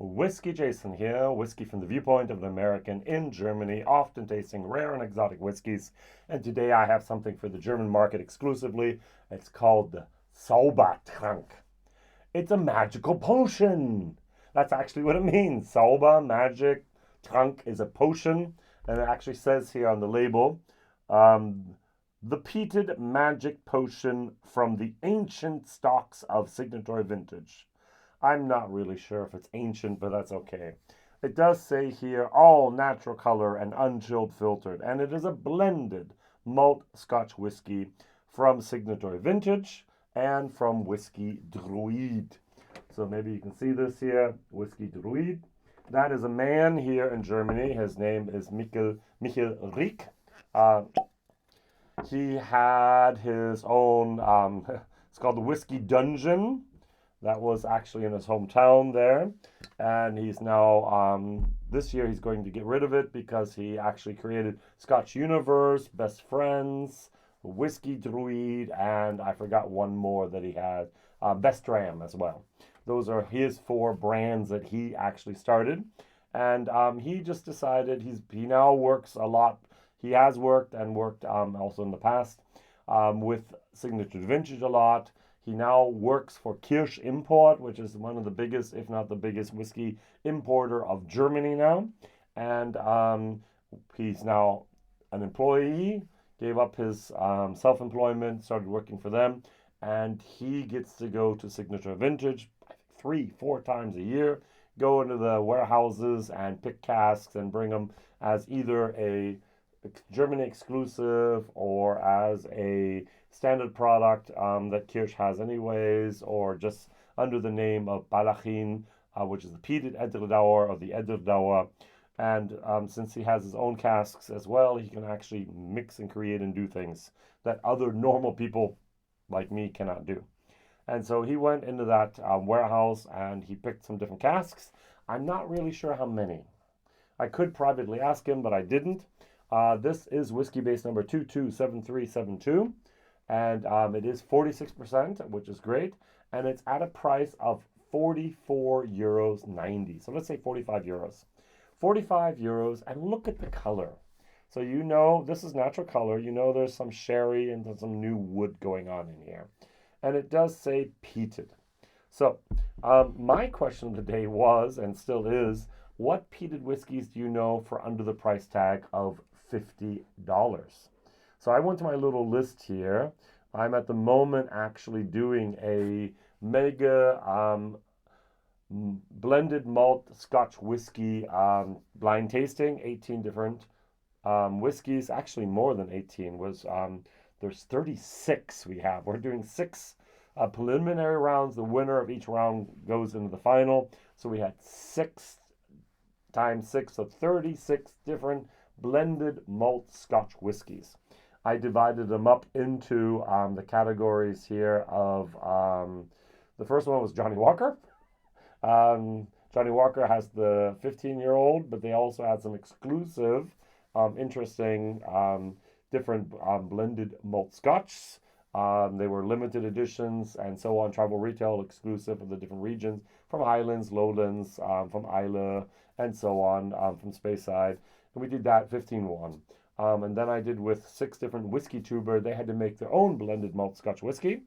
WhiskyJason here, whiskey from the viewpoint of the American in Germany, often tasting rare and exotic whiskeys. And today I have something for the German market exclusively. It's called the Zaubertrank. It's a magical potion. That's actually what it means. Zauber, magic, Trank is a potion. And it actually says here on the label, the peated magic potion from the ancient stocks of Signatory vintage. I'm not really sure if it's ancient, but that's okay. It does say here, all natural color and unchilled filtered, and it is a blended malt Scotch whiskey from Signatory Vintage and from Whisky Druid. So maybe you can see this here, Whisky Druid. That is a man here in Germany. His name is Michael Rieck. He had his own, it's called the Whiskey Dungeon. That was actually in his hometown there. And he's now, this year he's going to get rid of it because he actually created Scotch Universe, Best Friends, Whisky Druid, and I forgot one more that he had, Best Dram as well. Those are his 4 brands that he actually started. And he just decided he now works a lot. He has worked and worked also in the past with Signature Vintage a lot. He now works for Kirsch Import, which is one of the biggest, if not the biggest, whiskey importer of Germany now. And he's now an employee, gave up his self-employment, started working for them, and he gets to go to Signature Vintage 3-4 times a year, go into the warehouses and pick casks and bring them as either a Germany exclusive or as a standard product that Kirsch has anyways, or just under the name of Balachin, which is the peated Ederdauer or the Ederdauer. And since he has his own casks as well, he can actually mix and create and do things that other normal people like me cannot do. And so he went into that warehouse and he picked some different casks. I'm not really sure how many. I could privately ask him, but I didn't. This is Whiskybase number 227372, and it is 46%, which is great, and it's at a price of €44.90. So let's say 45 euros. 45 euros, and look at the color. So you know this is natural color. You know there's some sherry and some new wood going on in here. And it does say peated. So my question of the day was, and still is, what peated whiskeys do you know for under the price tag of $50? So I went to my little list here. I'm at the moment actually doing a mega blended malt Scotch whiskey blind tasting, 18 different whiskeys, actually more than 18. There's 36 we have. We're doing 6 preliminary rounds. The winner of each round goes into the final. So we had 6 times 6, so 36 different blended malt Scotch whiskies. I divided them up into the categories here of, the first one was Johnny Walker. Johnny Walker has the 15-year-old, but they also had some exclusive, interesting, different blended malt Scotch. They were limited editions and so on, travel retail exclusive of the different regions, from Highlands, Lowlands, from Islay, and so on, from Speyside. And we did that 15-1. And then I did with 6 different whiskey tuber. They had to make their own blended malt Scotch whiskey.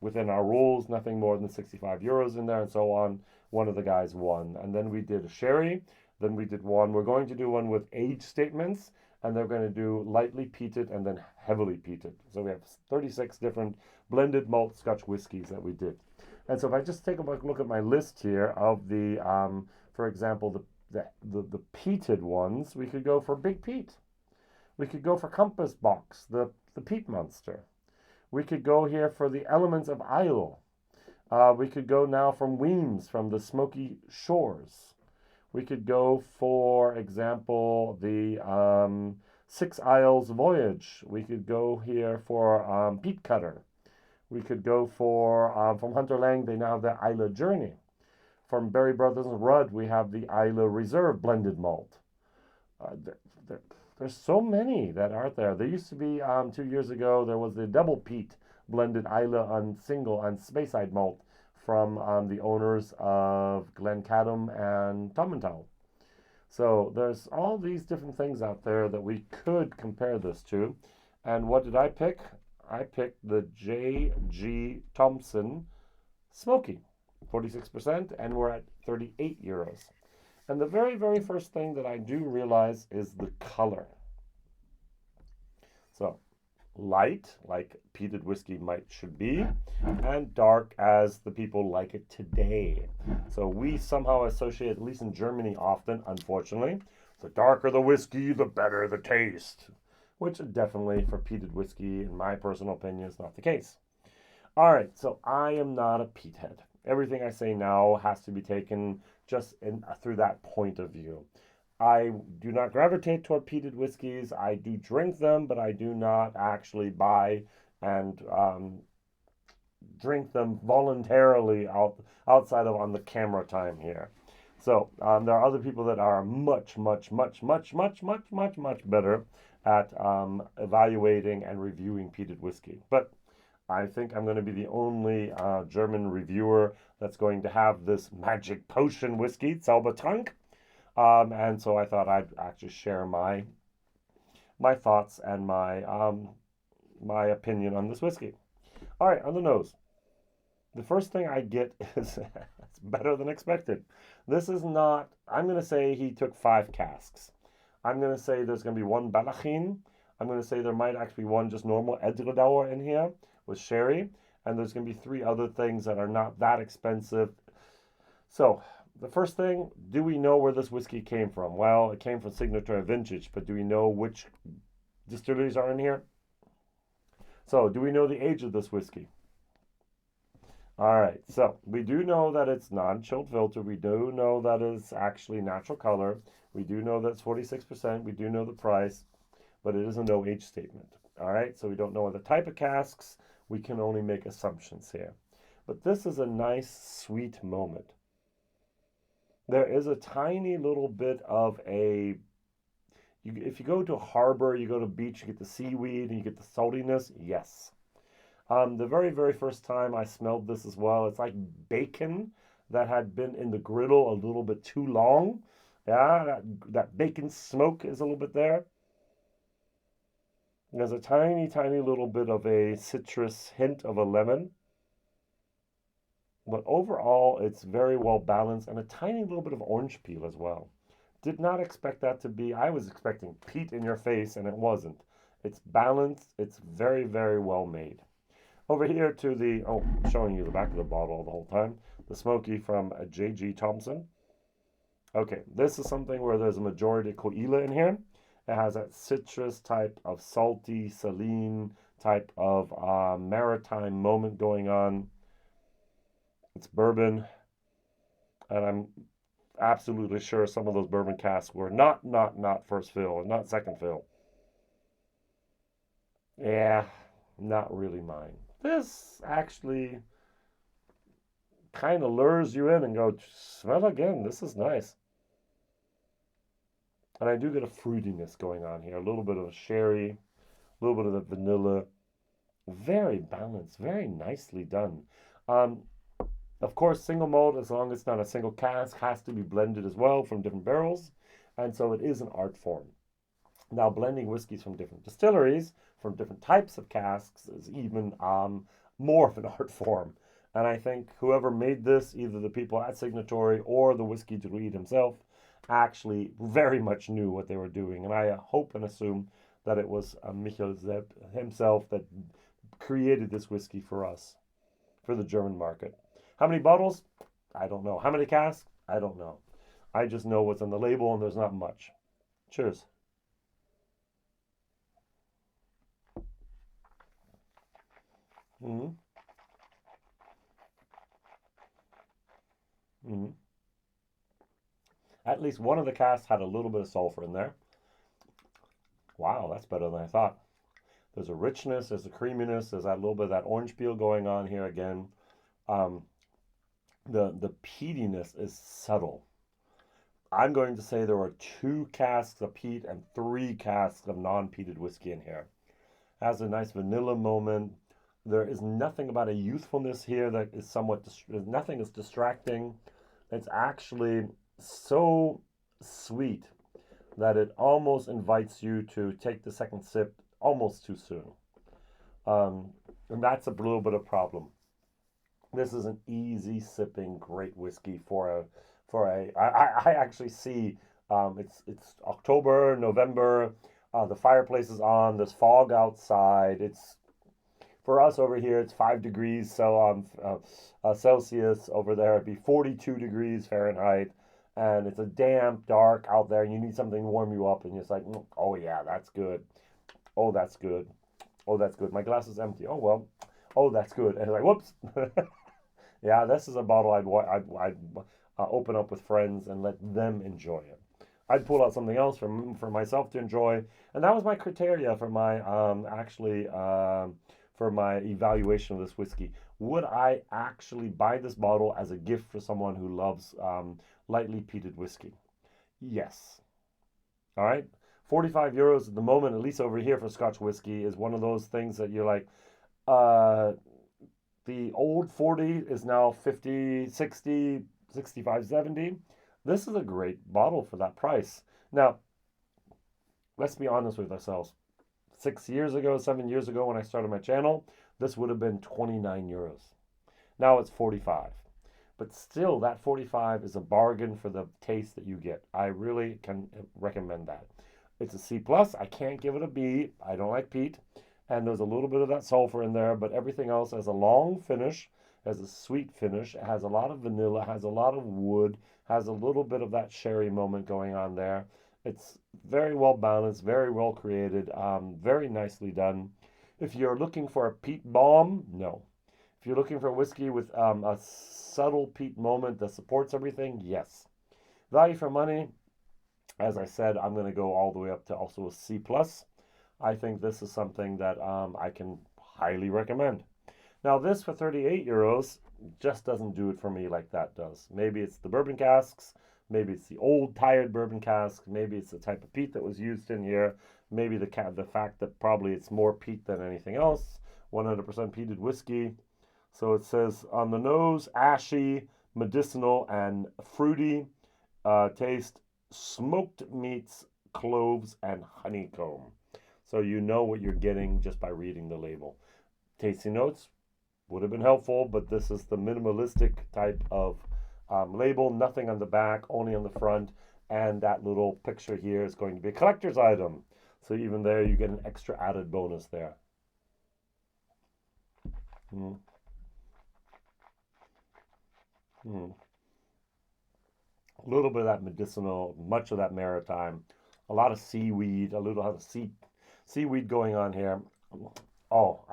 Within our rules, nothing more than 65 euros in there and so on. One of the guys won. And then we did a sherry. Then we did one. We're going to do one with age statements. And they're going to do lightly peated and then heavily peated. So we have 36 different blended malt Scotch whiskeys that we did. And so if I just take a look at my list here of the, for example, the peated ones, we could go for Big Pete. We could go for Compass Box, the Peat Monster. We could go here for the Elements of Isle. We could go now from Weems, from the Smoky Shores. We could go, for example, the 6 Isles Voyage. We could go here for Peat Cutter. We could go for, from Hunter Lang, they now have the Islay Journey. From Berry Brothers and Rudd, we have the Islay Reserve blended malt. There's so many that aren't there. There used to be, 2 years ago, there was the Double Peat blended Islay on single on Speyside malt from the owners of Glencadam and Tomental. So there's all these different things out there that we could compare this to. And what did I pick? I picked the J.G. Thompson Smoky, 46%, and we're at 38 euros. And the very, very first thing that I do realize is the color. So light, like peated whiskey should be, and dark as the people like it today. So we somehow associate, at least in Germany often, unfortunately, the darker the whiskey, the better the taste, which definitely for peated whiskey, in my personal opinion, is not the case. All right, so I am not a peat head. Everything I say now has to be taken just through that point of view. I do not gravitate toward peated whiskeys. I do drink them, but I do not actually buy and drink them voluntarily outside of on the camera time here. So there are other people that are much better at evaluating and reviewing peated whiskey. But I think I'm going to be the only German reviewer that's going to have this magic potion whiskey, Zaubertrank. And so I thought I'd actually share my thoughts and my opinion on this whiskey. All right, on the nose. The first thing I get is it's better than expected. This is not, I'm going to say he took 5 casks. I'm going to say there's going to be 1 Ballachin. I'm going to say there might actually be 1 just normal Edredauer in here with sherry. And there's going to be 3 other things that are not that expensive. So the first thing, do we know where this whiskey came from? Well, it came from Signatory Vintage, but do we know which distilleries are in here? So do we know the age of this whiskey? All right, so we do know that it's non-chilled filter. We do know that it's actually natural color. We do know that it's 46%. We do know the price, but it is a no age statement. All right, so we don't know the type of casks. We can only make assumptions here. But this is a nice, sweet moment. There is a tiny little bit of a, if you go to a harbor, you go to a beach, you get the seaweed and you get the saltiness, yes. The very, very first time I smelled this as well, it's like bacon that had been in the griddle a little bit too long. Yeah, that bacon smoke is a little bit there. There's a tiny, tiny little bit of a citrus hint of a lemon. But overall, it's very well balanced and a tiny little bit of orange peel as well. Did not expect that to be, I was expecting peat in your face and it wasn't. It's balanced, it's very, very well made. Over here to the, showing you the back of the bottle the whole time, the smoky from J.G. Thompson. Okay, this is something where there's a majority of Koila in here. It has that citrus type of salty, saline type of maritime moment going on. It's bourbon, and I'm absolutely sure some of those bourbon casks were not first fill and not second fill. Yeah, not really mine. This actually kind of lures you in and go, smell again, this is nice. And I do get a fruitiness going on here, a little bit of a sherry, a little bit of the vanilla. Very balanced, very nicely done. Of course, single malt, as long as it's not a single cask, has to be blended as well from different barrels. And so it is an art form. Now, blending whiskeys from different distilleries, from different types of casks, is even more of an art form. And I think whoever made this, either the people at Signatory or the Whisky Druid himself, actually very much knew what they were doing. And I hope and assume that it was Michael Zepp himself that created this whiskey for us, for the German market. How many bottles? I don't know. How many casks? I don't know. I just know what's on the label and there's not much. Cheers. Mm-hmm. Mm-hmm. At least one of the casks had a little bit of sulfur in there. Wow, that's better than I thought. There's a richness, there's a creaminess, there's that little bit of that orange peel going on here again. The peatiness is subtle. I'm going to say there were 2 casks of peat and 3 casks of non-peated whiskey in here. Has a nice vanilla moment, There is nothing about a youthfulness here that is somewhat, nothing is distracting. It's actually so sweet that it almost invites you to take the second sip almost too soon. And that's a little bit of problem. This is an easy sipping great whiskey I actually see it's October, November, the fireplace is on, there's fog outside. It's for us over here, it's 5 degrees Celsius. Over there, it'd be 42 degrees Fahrenheit. And it's a damp, dark out there, and you need something to warm you up. And it's like, oh, yeah, that's good. Oh, that's good. Oh, that's good. My glass is empty. Oh, well. Oh, that's good. And it's like, whoops. Yeah, this is a bottle I'd open up with friends and let them enjoy it. I'd pull out something else for myself to enjoy. And that was my criteria for my for my evaluation of this whiskey. Would I actually buy this bottle as a gift for someone who loves lightly peated whiskey? Yes. All right. 45 euros at the moment, at least over here for Scotch whiskey, is one of those things that you're like, the old 40 is now 50, 60, 65, 70. This is a great bottle for that price. Now, let's be honest with ourselves. 6 years ago, 7 years ago, when I started my channel, this would have been 29 euros. Now it's 45. But still, that 45 is a bargain for the taste that you get. I really can recommend that. It's a C+. I can't give it a B. I don't like peat. And there's a little bit of that sulfur in there, but everything else has a long finish, has a sweet finish, it has a lot of vanilla, has a lot of wood, has a little bit of that sherry moment going on there. It's very well balanced, very well created, very nicely done. If you're looking for a peat bomb, no. If you're looking for a whiskey with a subtle peat moment that supports everything, yes. Value for money, as I said, I'm going to go all the way up to also a C+. I think this is something that I can highly recommend. Now this for 38 euros just doesn't do it for me like that does. Maybe it's the bourbon casks, maybe it's the old tired bourbon casks, maybe it's the type of peat that was used in here, maybe the fact that probably it's more peat than anything else. 100% peated whiskey. So it says on the nose, ashy, medicinal, and fruity taste, smoked meats, cloves, and honeycomb. So you know what you're getting just by reading the label. Tasting notes would have been helpful, but this is the minimalistic type of label. Nothing on the back, only on the front. And that little picture here is going to be a collector's item. So even there, you get an extra added bonus there. Mm. Mm. A little bit of that medicinal, much of that maritime, a lot of seaweed, a little of seaweed going on here. Oh,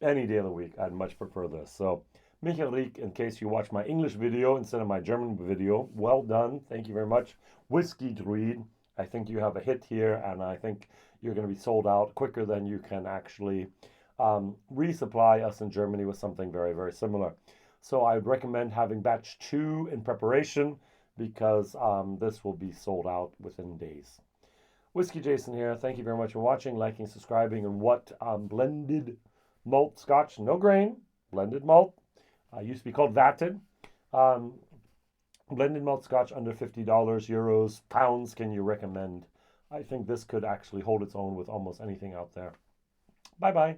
any day of the week, I'd much prefer this. So, Michael Riek, in case you watch my English video instead of my German video, well done. Thank you very much. Whisky Druid, I think you have a hit here, and I think you're going to be sold out quicker than you can actually resupply us in Germany with something very, very similar. So I'd recommend having batch 2 in preparation because this will be sold out within days. WhiskyJason here. Thank you very much for watching, liking, subscribing, and what blended malt scotch, no grain, blended malt. Used to be called vatted. Blended malt scotch under $50, euros, pounds can you recommend? I think this could actually hold its own with almost anything out there. Bye-bye.